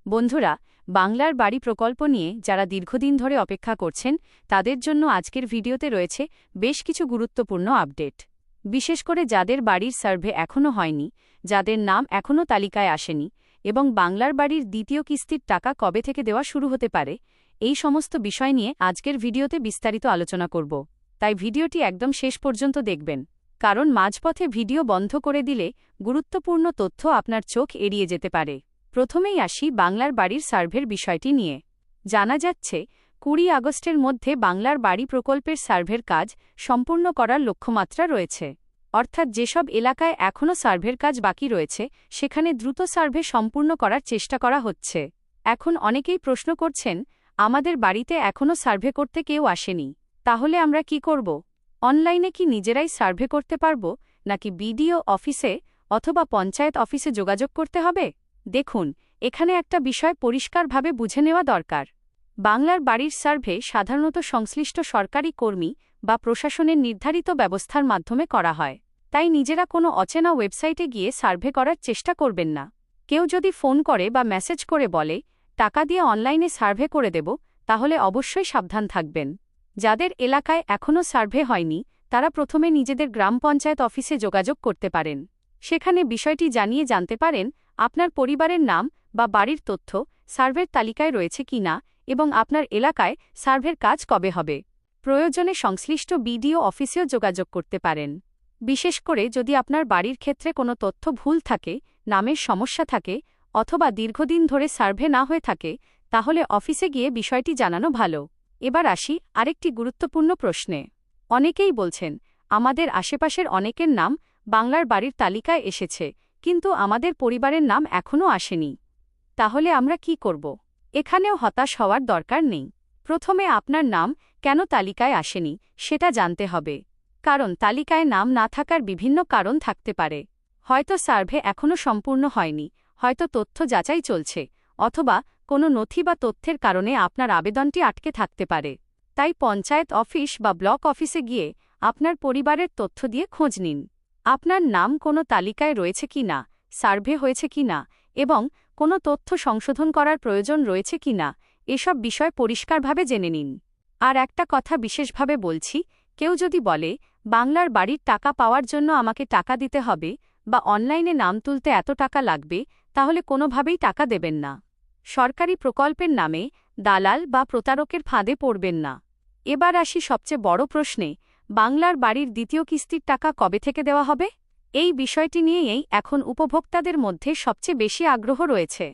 বন্ধুরা, বাংলার বাড়ি প্রকল্প নিয়ে যারা দীর্ঘদিন ধরে অপেক্ষা করছেন তাদের জন্য আজকের ভিডিওতে রয়েছে বেশ কিছু গুরুত্বপূর্ণ আপডেট। বিশেষ করে যাদের বাড়ির সার্ভে এখনও হয়নি, যাদের নাম এখনও তালিকায় আসেনি এবং বাংলার বাড়ির দ্বিতীয় কিস্তির টাকা কবে থেকে দেওয়া শুরু হতে পারে, এই সমস্ত বিষয় নিয়ে আজকের ভিডিওতে বিস্তারিত আলোচনা করব। তাই ভিডিওটি একদম শেষ পর্যন্ত দেখবেন, কারণ মাঝপথে ভিডিও বন্ধ করে দিলে গুরুত্বপূর্ণ তথ্য আপনার চোখ এড়িয়ে যেতে পারে। প্রথমেই আসি বাংলার বাড়ির সার্ভের বিষয়টি নিয়ে। জানা যাচ্ছে ২০ আগস্টের মধ্যে বাংলার বাড়ি প্রকল্পের সার্ভের কাজ সম্পূর্ণ করার লক্ষ্যমাত্রা রয়েছে। অর্থাৎ যেসব এলাকায় এখনও সার্ভের কাজ বাকি রয়েছে সেখানে দ্রুত সার্ভে সম্পূর্ণ করার চেষ্টা করা হচ্ছে। এখন অনেকেই প্রশ্ন করছেন, আমাদের বাড়িতে এখনও সার্ভে করতে কেউ আসেনি, তাহলে আমরা কি করব? অনলাইনে কি নিজেরাই সার্ভে করতে পারব, নাকি বিডিও অফিসে অথবা পঞ্চায়েত অফিসে যোগাযোগ করতে হবে? দেখুন, এখানে একটা বিষয় পরিষ্কারভাবে বুঝে নেওয়া দরকার। বাংলার বাড়ির সার্ভে সাধারণত সংশ্লিষ্ট সরকারি কর্মী বা প্রশাসনের নির্ধারিত ব্যবস্থার মাধ্যমে করা হয়। তাই নিজেরা কোনো অচেনা ওয়েবসাইটে গিয়ে সার্ভে করার চেষ্টা করবেন না। কেউ যদি ফোন করে বা মেসেজ করে বলে, টাকা দিয়ে অনলাইনে সার্ভে করে দেব, তাহলে অবশ্যই সাবধান থাকবেন। যাদের এলাকায় এখনও সার্ভে হয়নি তারা প্রথমে নিজেদের গ্রাম পঞ্চায়েত অফিসে যোগাযোগ করতে পারেন। সেখানে বিষয়টি জানিয়ে জানতে পারেন আপনার পরিবারের নাম বা বাড়ির তথ্য সার্ভের তালিকায় রয়েছে কিনা এবং আপনার এলাকায় সার্ভের কাজ কবে হবে। প্রয়োজনে সংশ্লিষ্ট বিডিও অফিসেও যোগাযোগ করতে পারেন। বিশেষ করে যদি আপনার বাড়ির ক্ষেত্রে কোনো তথ্য ভুল থাকে, নামের সমস্যা থাকে অথবা দীর্ঘদিন ধরে সার্ভে না হয়ে থাকে, তাহলে অফিসে গিয়ে বিষয়টি জানানো ভালো। এবার আসি আরেকটি গুরুত্বপূর্ণ প্রশ্নে। অনেকেই বলছেন, আমাদের আশেপাশের অনেকের নাম বাংলার বাড়ির তালিকায় এসেছে, কিন্তু আমাদের পরিবারের নাম এখনও আসেনি। তাহলে আমরা কি করব? এখানেও হতাশ হওয়ার দরকার নেই। প্রথমে আপনার নাম কেন তালিকায় আসেনি সেটা জানতে হবে। কারণ তালিকায় নাম না থাকার বিভিন্ন কারণ থাকতে পারে। হয়তো সার্ভে এখনও সম্পূর্ণ হয়নি, হয়তো তথ্য যাচাই চলছে, অথবা কোনো নথি বা তথ্যের কারণে আপনার আবেদনটি আটকে থাকতে পারে। তাই পঞ্চায়েত অফিস বা ব্লক অফিসে গিয়ে আপনার পরিবারের তথ্য দিয়ে খোঁজ নিন। আপনার নাম কোনো তালিকায় রয়েছে কিনা, সার্ভে হয়েছে কিনা এবং কোনো তথ্য সংশোধন করার প্রয়োজন রয়েছে কিনা, এসব বিষয় পরিষ্কারভাবে জেনে নিন। আর একটা কথা বিশেষভাবে বলছি, কেউ যদি বলে, বাংলার বাড়ির টাকা পাওয়ার জন্য আমাকে টাকা দিতে হবে বা অনলাইনে নাম তুলতে এত টাকা লাগবে, তাহলে কোনোভাবেই টাকা দেবেন না। সরকারি প্রকল্পের নামে দালাল বা প্রতারকের ফাঁদে পড়বেন না। এবার আসি সবচেয়ে বড় প্রশ্নে, বাংলার বাড়ির দ্বিতীয় কিস্তির টাকা কবে থেকে দেওয়া হবে? এই বিষয়টি নিয়েই এখন উপভোক্তাদের মধ্যে সবচেয়ে বেশি আগ্রহ রয়েছে।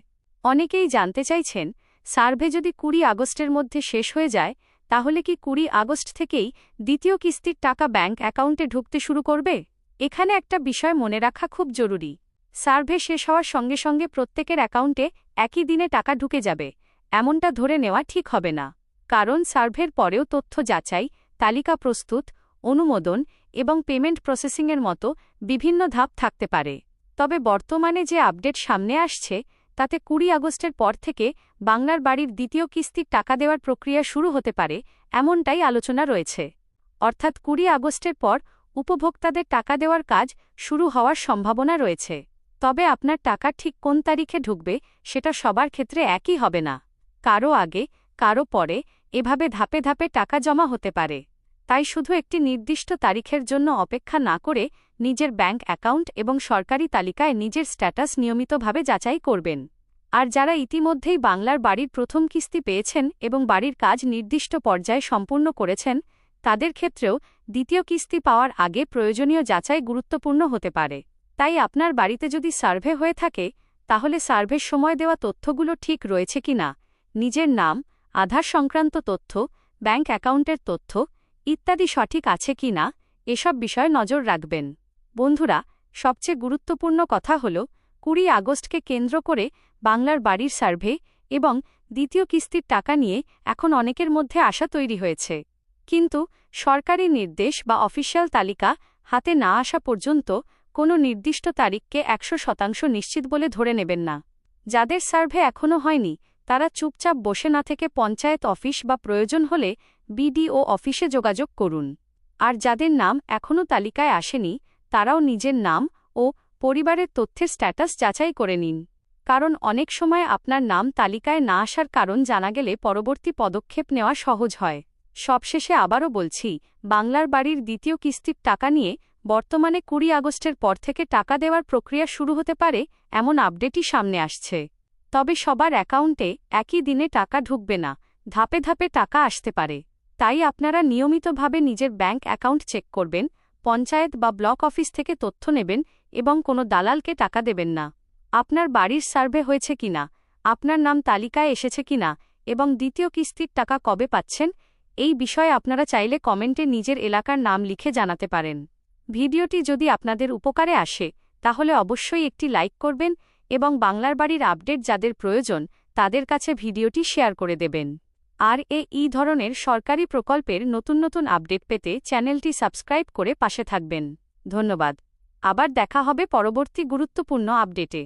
অনেকেই জানতে চাইছেন, সার্ভে যদি ২০ আগস্টের মধ্যে শেষ হয়ে যায়, তাহলে কি ২০ আগস্ট থেকেই দ্বিতীয় কিস্তির টাকা ব্যাংক অ্যাকাউন্টে ঢুকতে শুরু করবে? এখানে একটা বিষয় মনে রাখা খুব জরুরি। সার্ভে শেষ হওয়ার সঙ্গে সঙ্গে প্রত্যেকের অ্যাকাউন্টে একই দিনে টাকা ঢুকে যাবে, এমনটা ধরে নেওয়া ঠিক হবে না। কারণ সার্ভের পরেও তথ্য যাচাই, তালিকা প্রস্তুত, অনুমোদন এবং পেমেন্ট প্রসেসিংয়ের মতো বিভিন্ন ধাপ থাকতে পারে। তবে বর্তমানে যে আপডেট সামনে আসছে তাতে ২০ আগস্টের পর থেকে বাংলার বাড়ির দ্বিতীয় কিস্তির টাকা দেওয়ার প্রক্রিয়া শুরু হতে পারে, এমনটাই আলোচনা রয়েছে। অর্থাৎ ২০ আগস্টের পর উপভোক্তাদের টাকা দেওয়ার কাজ শুরু হওয়ার সম্ভাবনা রয়েছে। তবে আপনার টাকা ঠিক কোন তারিখে ঢুকবে সেটা সবার ক্ষেত্রে একই হবে না। কারো আগে, কারো পরে, এভাবে ধাপে ধাপে টাকা জমা হতে পারে। তাই শুধু একটি নির্দিষ্ট তারিখের জন্য অপেক্ষা না করে নিজের ব্যাংক অ্যাকাউন্ট এবং সরকারি তালিকায় নিজের স্ট্যাটাস নিয়মিতভাবে যাচাই করবেন। আর যারা ইতিমধ্যেই বাংলার বাড়ির প্রথম কিস্তি পেয়েছেন এবং বাড়ির কাজ নির্দিষ্ট পর্যায়ে সম্পূর্ণ করেছেন, তাদের ক্ষেত্রেও দ্বিতীয় কিস্তি পাওয়ার আগে প্রয়োজনীয় যাচাই গুরুত্বপূর্ণ হতে পারে। তাই আপনার বাড়িতে যদি সার্ভে হয়ে থাকে, তাহলে সার্ভের সময় দেওয়া তথ্যগুলো ঠিক রয়েছে কিনা, নিজের নাম, আধার সংক্রান্ত তথ্য, ব্যাংক অ্যাকাউন্টের তথ্য ইত্যাদি সঠিক আছে কিনা, এসব বিষয়ে নজর রাখবেন। বন্ধুরা, সবচেয়ে গুরুত্বপূর্ণ কথা হল, ২০ আগস্টকে কেন্দ্র করে বাংলার বাড়ির সার্ভে এবং দ্বিতীয় কিস্তির টাকা নিয়ে এখন অনেকের মধ্যে আশা তৈরি হয়েছে। কিন্তু সরকারি নির্দেশ বা অফিসিয়াল তালিকা হাতে না আসা পর্যন্ত কোনো নির্দিষ্ট তারিখকে ১০০% নিশ্চিত বলে ধরে নেবেন না। যাদের সার্ভে এখনও হয়নি তারা চুপচাপ বসে না থেকে পঞ্চায়েত অফিস বা প্রয়োজন হলে বিডিও অফিসে যোগাযোগ করুন। আর যাদের নাম এখনও তালিকায় আসেনি তারাও নিজের নাম ও পরিবারের তথ্যের স্ট্যাটাস যাচাই করে নিন। কারণ অনেক সময় আপনার নাম তালিকায় না আসার কারণ জানা গেলে পরবর্তী পদক্ষেপ নেওয়া সহজ হয়। সবশেষে আবারও বলছি, বাংলার বাড়ির দ্বিতীয় কিস্তির টাকা নিয়ে বর্তমানে ২০ আগস্টের পর থেকে টাকা দেওয়ার প্রক্রিয়া শুরু হতে পারে এমন আপডেটই সামনে আসছে। তবে সবার অ্যাকাউন্টে একই দিনে টাকা ঢুকবে না, ধাপে ধাপে টাকা আসতে পারে। তাই আপনারা নিয়মিতভাবে নিজের ব্যাংক অ্যাকাউন্ট চেক করবেন, পঞ্চায়েত বা ব্লক অফিস থেকে তথ্য নেবেন এবং কোনো দালালকে টাকা দেবেন না। আপনার বাড়ির সার্ভে হয়েছে কিনা, আপনার নাম তালিকায় এসেছে কিনা এবং দ্বিতীয় কিস্তির টাকা কবে পাচ্ছেন, এই বিষয়ে আপনারা চাইলে কমেন্টে নিজের এলাকার নাম লিখে জানাতে পারেন। ভিডিওটি যদি আপনাদের উপকারে আসে তাহলে অবশ্যই একটি লাইক করবেন এবং বাংলার বাড়ির আপডেট যাদের প্রয়োজন তাদের কাছে ভিডিওটি শেয়ার করে দেবেন। আর এই ধরনের সরকারি প্রকল্পের নতুন নতুন আপডেট পেতে চ্যানেলটি সাবস্ক্রাইব করে পাশে থাকবেন। ধন্যবাদ। আবার দেখা হবে পরবর্তী গুরুত্বপূর্ণ আপডেটে।